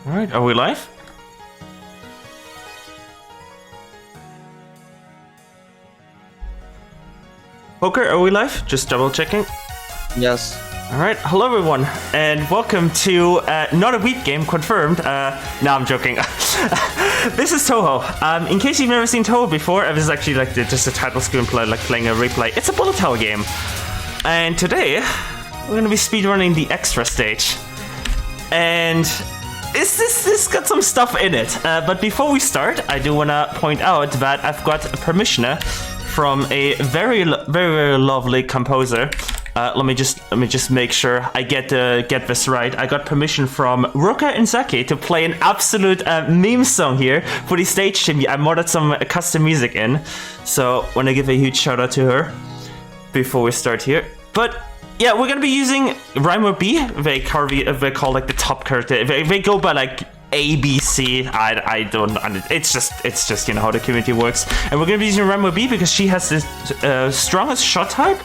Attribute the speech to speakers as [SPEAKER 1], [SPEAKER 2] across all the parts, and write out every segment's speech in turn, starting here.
[SPEAKER 1] Alright, are we live? Poker, are we live? Just double checking.
[SPEAKER 2] Yes.
[SPEAKER 1] Alright, hello everyone, and welcome to not a week game, confirmed. No, I'm joking. This is Touhou. In case you've never seen Touhou before, it was actually like just a title screenplay, like playing a replay. It's a bullet hell game. And today, we're gonna be speedrunning the extra stage. And this got some stuff in it. But before we start, I do wanna point out that I've got permission from a very lovely composer. Let me just make sure I get this right. I got permission from Ruka and Saki to play an absolute meme song here for the stage team. I modded some custom music in, so want to give a huge shout out to her before we start here. But yeah, we're gonna be using Rhymer B. They call like the top character. They go by like A, B, C. I don't. It's just you know how the community works. And we're gonna be using Rhymer B because she has the strongest shot type,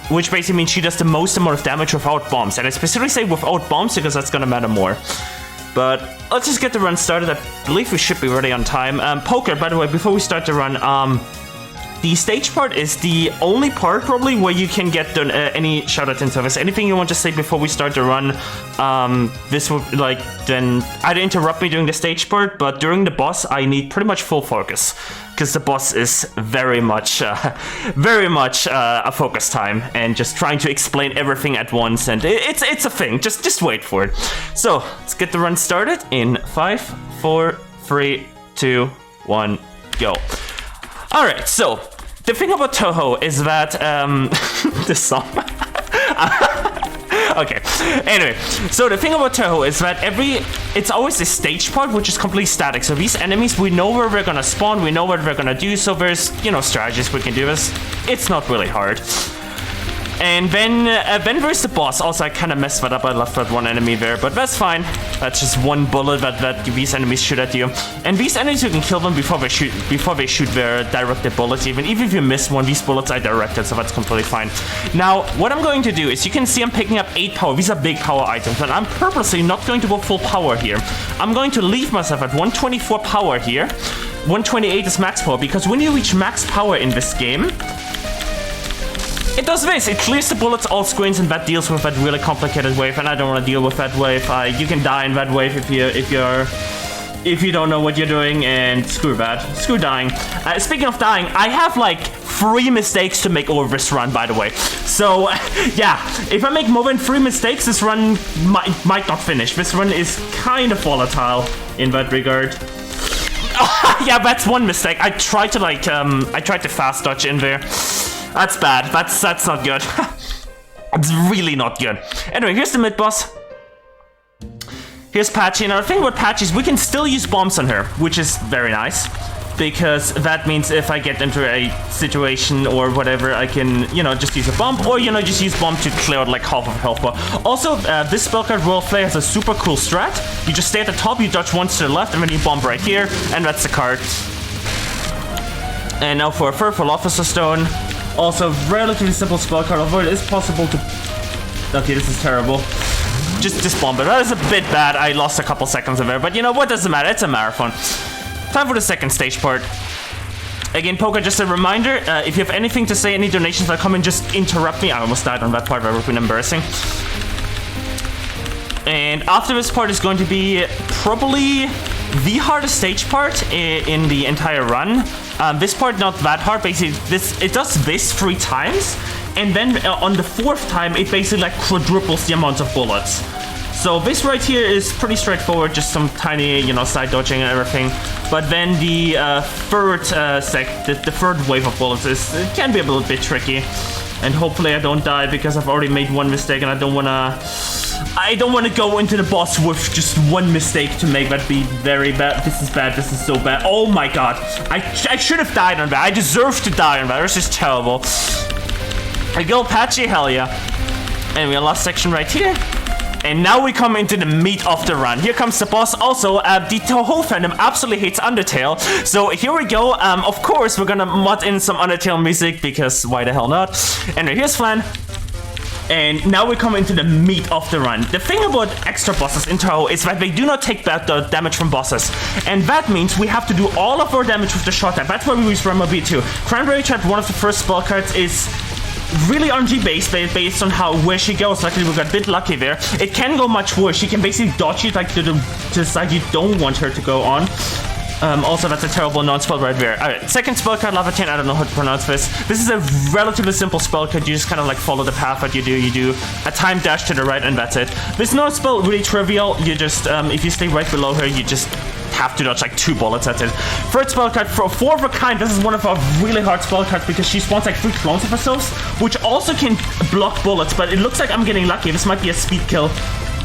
[SPEAKER 1] which basically means she does the most amount of damage without bombs. And I specifically say without bombs because that's gonna matter more. But let's just get the run started. I believe we should be ready on time. Poker, by the way, before we start the run, the stage part is the only part probably where you can get any shout-out in service. Anything you want to say before we start the run, this would then either interrupt me during the stage part, but during the boss I need pretty much full focus. Because the boss is very much a focus time, and just trying to explain everything at once, and it's a thing. Just wait for it. So let's get the run started in 5, 4, 3, 2, 1, go. All right. So the thing about Touhou is that this song. Okay, anyway, so the thing about Touhou is that it's always the stage part which is completely static. So these enemies, we know where we're gonna spawn, we know what we're gonna do, so there's, you know, strategies we can do this. It's not really hard. And then there's the boss. Also, I kind of messed that up. I left that one enemy there, but that's fine. That's just one bullet that these enemies shoot at you. And these enemies, you can kill them before they shoot their directed bullets. Even if you miss one, these bullets are directed, so that's completely fine. Now, what I'm going to do is, you can see I'm picking up 8 power. These are big power items, and I'm purposely not going to go full power here. I'm going to leave myself at 124 power here. 128 is max power, because when you reach max power in this game, it does this. It clears the bullets, all screens, and that deals with that really complicated wave. And I don't want to deal with that wave. You can die in that wave if you don't know what you're doing. And screw that. Screw dying. Speaking of dying, I have like 3 mistakes to make over this run, by the way. So yeah, if I make more than 3 mistakes, this run might not finish. This run is kind of volatile in that regard. Yeah, that's one mistake. I tried to fast dodge in there. That's bad. That's not good. It's really not good. Anyway, here's the mid boss. Here's Patchy. Now the thing about Patchy is we can still use bombs on her, which is very nice, because that means if I get into a situation or whatever, I can, you know, just use a bomb, or, you know, just use bomb to clear out like half of health bar. Also, this spell card Royal Flare has a super cool strat. You just stay at the top, you dodge once to the left, and then you bomb right here, and that's the card. And now for a Furful Officer Stone. Also, relatively simple spell card, although it is possible to... Okay, this is terrible. Just bomb it. That is a bit bad. I lost a couple seconds of there, but you know what, doesn't matter. It's a marathon. Time for the second stage part. Again, Poker, just a reminder, if you have anything to say, any donations that come in, just interrupt me. I almost died on that part, that would have been embarrassing. And after this part is going to be probably the hardest stage part in the entire run. This part not that hard. Basically, it does this 3 times, and then on the 4th time, it basically like quadruples the amount of bullets. So this right here is pretty straightforward, just some tiny, you know, side dodging and everything. But then the third wave of bullets it can be a little bit tricky. And hopefully I don't die, because I've already made one mistake, and I don't wanna go into the boss with just one mistake to make that be very bad. This is bad. This is so bad. Oh my god. I should have died on that. I deserve to die on that. This is terrible. I go Patchy, hell yeah. And we have last section right here. And now we come into the meat of the run. Here comes the boss. Also, the Touhou fandom absolutely hates Undertale. So here we go. Of course, we're gonna mod in some Undertale music, because why the hell not? Anyway, here's Flan. And now we come into the meat of the run. The thing about extra bosses in Touhou is that they do not take back the damage from bosses. And that means we have to do all of our damage with the shot type. That's why we use Rambo B2. Cranberry Trap, one of the first spell cards, is really RNG based on where she goes. Luckily we got a bit lucky there. It can go much worse. She can basically dodge you like to the side you don't want her to go on. Also, that's a terrible non-spell right there. Alright, second spell card, Lava Chain. I don't know how to pronounce this. This is a relatively simple spell card. You just kind of like follow the path that you do. You do a time dash to the right and that's it. This non-spell, really trivial. You just, if you stay right below her, you just have to dodge like 2 bullets at it. Third spell card, for 4 of a kind. This is one of our really hard spell cards because she spawns like 3 clones of herself, which also can block bullets, but it looks like I'm getting lucky. This might be a speed kill.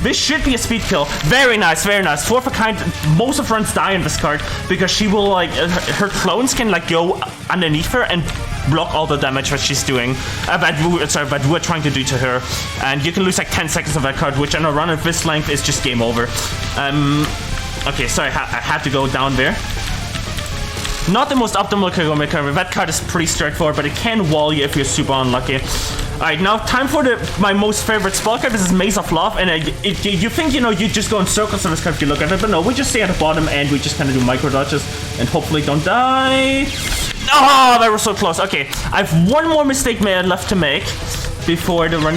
[SPEAKER 1] This should be a speed kill. Very nice, very nice. 4 of a kind. Most of runs die in this card because she will like her clones can like go underneath her and block all the damage that she's doing. That we're trying to do to her. And you can lose like 10 seconds of that card, which on a run of this length is just game over. Okay, sorry, I had to go down there. Not the most optimal Koumakyou. That card is pretty straightforward, but it can wall you if you're super unlucky. Alright, now time for my most favorite spell card. This is Maze of Love, and you think, you know, you just go in circles on this card if you look at it, but no, we just stay at the bottom and we just kind of do micro dodges and hopefully don't die. Oh, that was so close. Okay, I have one more mistake left to make before the run.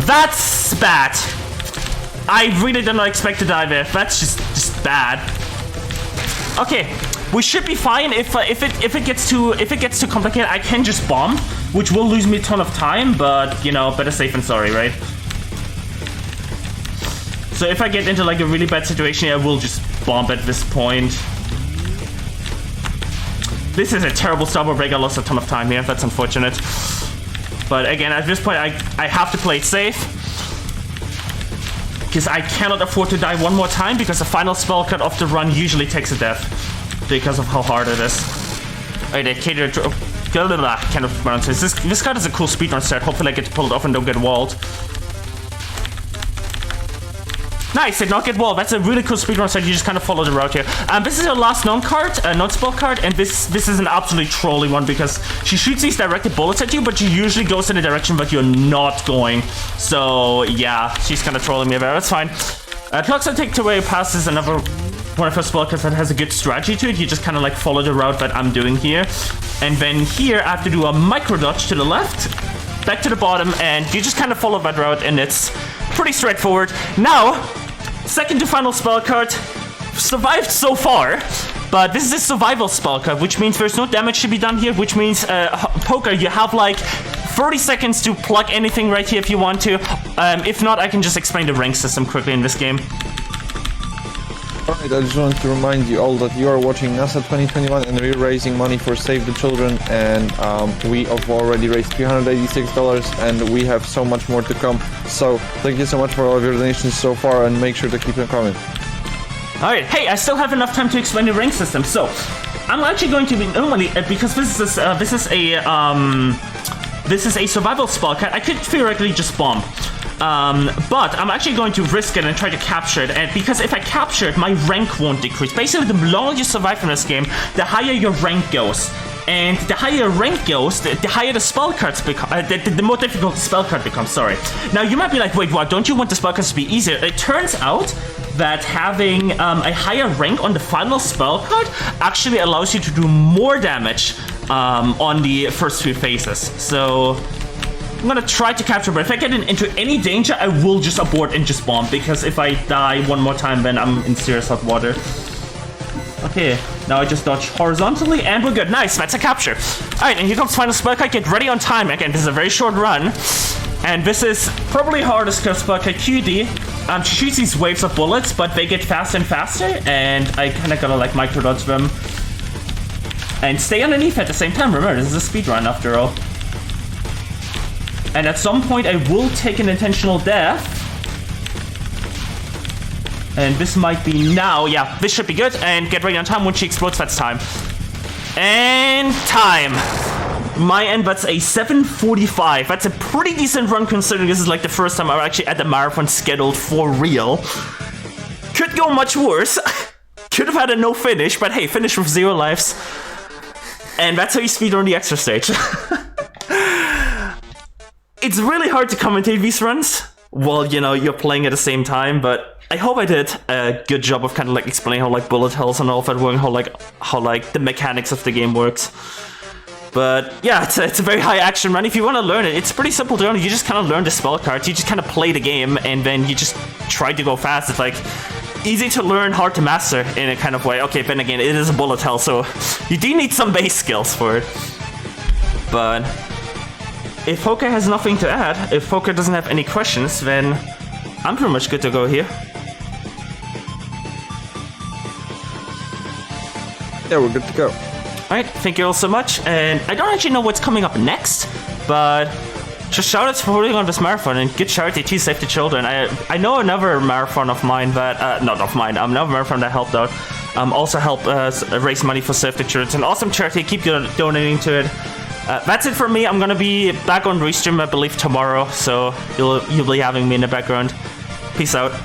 [SPEAKER 1] That's bad. I really did not expect to die there. That's just bad. Okay, we should be fine. If it gets too complicated, I can just bomb, which will lose me a ton of time. But you know, better safe than sorry, right? So if I get into like a really bad situation, I will just bomb at this point. This is a terrible stumble break. I lost a ton of time here. That's unfortunate. But again, at this point, I have to play it safe. Because I cannot afford to die one more time, because the final spell card of the run usually takes a death. Because of how hard it is. Alright, they cater to... Kind of pronounce this. This card is a cool speedrun start. Hopefully I get to pull it off and don't get walled. Nice, did not get walled. That's a really cool speedrun start. You just kind of follow the route here. This is your last non-spell card, and this is an absolutely trolly one because she shoots these directed bullets at you, but she usually goes in a direction that you're not going. So yeah, she's kind of trolling me there. That's fine. Clocks I take away pass is another one of her spell cards that has a good strategy to it. You just kind of like follow the route that I'm doing here, and then here I have to do a micro dodge to the left, back to the bottom, and you just kind of follow that route, and it's pretty straightforward. Now, second to final spell card. Survived so far, but this is a survival spell card, which means there's no damage to be done here, which means, Poker, you have like 30 seconds to plug anything right here if you want to. If not, I can just explain the rank system quickly in this game.
[SPEAKER 2] Alright, I just want to remind you all that you are watching NASA 2021 and we're raising money for Save the Children, and we have already raised $386 and we have so much more to come. So thank you so much for all of your donations so far, and make sure to keep them coming.
[SPEAKER 1] Alright, hey, I still have enough time to explain the rank system. So I'm actually going to be normally, because this is a survival spell card, I could theoretically just bomb. But I'm actually going to risk it and try to capture it, and because if I capture it, my rank won't decrease. Basically, the longer you survive in this game, the higher your rank goes. And the higher your rank goes, the higher the spell cards become, the more difficult the spell card becomes, sorry. Now, you might be like, wait, what, don't you want the spell cards to be easier? It turns out that having a higher rank on the final spell card actually allows you to do more damage on the first few phases. So I'm gonna try to capture, but if I get into any danger, I will just abort and just bomb, because if I die one more time, then I'm in serious hot water. Okay, now I just dodge horizontally, and we're good. Nice, that's a capture. Alright, and here comes final spell card. Get ready on time. Again, this is a very short run, and this is probably hardest because spell card QD. She shoots these waves of bullets, but they get faster and faster, and I kind of gotta like micro dodge them and stay underneath at the same time. Remember, this is a speed run after all. And at some point, I will take an intentional death. And this might be now. Yeah, this should be good. And get ready on time. When she explodes, that's time. And time. My end, that's a 7:45. That's a pretty decent run considering this is like the first time I'm actually at the marathon scheduled for real. Could go much worse. Could have had a no finish, but hey, finish with 0 lives. And that's how you speedrun the extra stage. It's really hard to commentate these runs while, you know, you're playing at the same time, but I hope I did a good job of kind of like explaining how like bullet hells and all that work, how like the mechanics of the game works. But yeah, it's a very high action run. If you want to learn it, it's pretty simple to learn. You just kind of learn the spell cards. You just kind of play the game, and then you just try to go fast. It's like easy to learn, hard to master in a kind of way. Okay, then again, it is a bullet hell, so you do need some base skills for it. But if Poker has nothing to add, if Poker doesn't have any questions, then I'm pretty much good to go here.
[SPEAKER 2] Yeah, we're good to go.
[SPEAKER 1] Alright, thank you all so much, and I don't actually know what's coming up next, but just shout outs for putting on this marathon, and good charity to Save the Children. I know another marathon of mine that, not of mine, another marathon that helped out, also helped raise money for Save the Children. It's an awesome charity, keep donating to it. That's it for me. I'm gonna be back on Restream, I believe, tomorrow, so you'll be having me in the background. Peace out.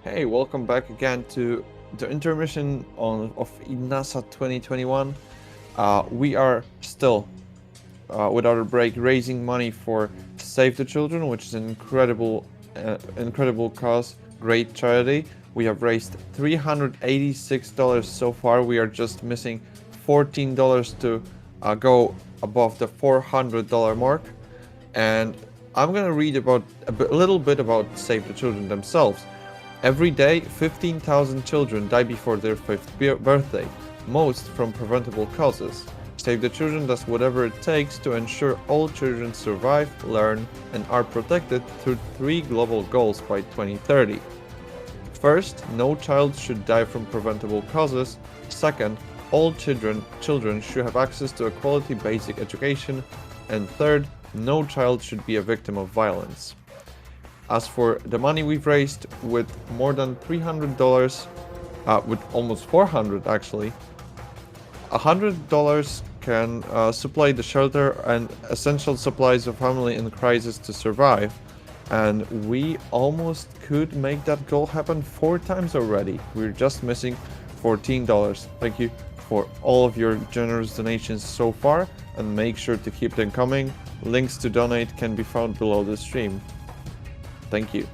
[SPEAKER 2] Hey, welcome back again to the intermission of NASA 2021. We are still, without a break, raising money for Save the Children, which is an incredible cause, great charity. We have raised $386 so far. We are just missing $14 to go above the $400 mark. And I'm gonna read about a little bit about Save the Children themselves. Every day, 15,000 children die before their 5th birthday, most from preventable causes. Save the Children does whatever it takes to ensure all children survive, learn, and are protected through 3 global goals by 2030. First, no child should die from preventable causes. Second, all children should have access to a quality basic education. And third, no child should be a victim of violence. As for the money we've raised, with more than $300, with almost $400 actually, $100 can supply the shelter and essential supplies of family in crisis to survive. And we almost could make that goal happen 4 times already. We're just missing $14. Thank you for all of your generous donations so far, and make sure to keep them coming. Links to donate can be found below the stream. Thank you.